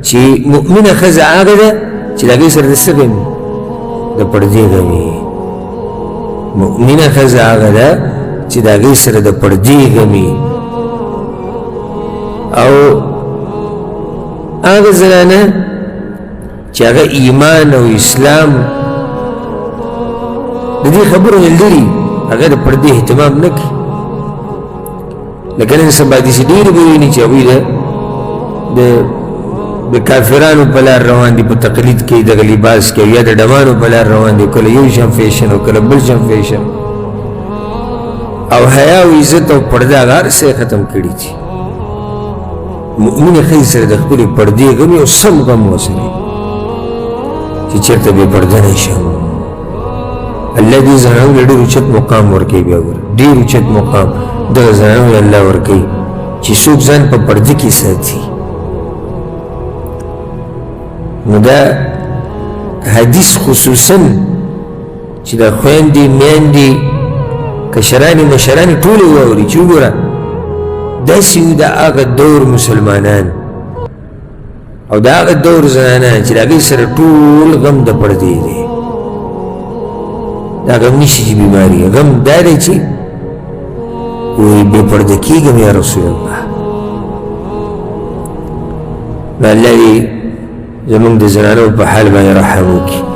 چې مؤمنه ښځه هغه ده چې د هغې سره د څه غمي د پردې غمي مؤمنه ښځه هغه ده چې د هغې سره د پردې غمي او هغه زنانه چې هغه ایمان او اسلام د دې خبرو نه لري هغه د پردې اهتمام نه کوي لکه نن سبا داسې ډېرې به ویني چې هغوی د کافرانو په لار روان دي په تقلید کې دغه لباس کې یا د ډمانو په لار روان دي کله یو شان فیشن او کله بل شان فیشن او حیا او عزت او پرده هغه هر څه یې ختم کړي دي مؤمنې ښځې سره د خپلې پردې غم یو سم غم وسره چې چېرته بې پرده نه شم الله دې زنانو له ډېر اوچت مقام ورکوي بیا ګوره ډېر اوچت مقام دغه زنانو له الله ورکوي چې څوک ځان په پرده کې ساتي نو دا حدیث خصوصا چې د خویندې میندې کشرانې مشرانې ټولې واوري چې وګوره داسې وي د هغه دور مسلمانان او د هغه دور زنانان چې د هغې سره ټول غم د پردې دی دا غم نشي چې بیماري غم دا دی چې وایي بې پرده کېږم یا رسول الله نو الله دې زمونږ د زنانو په حال باندې رحم وکړي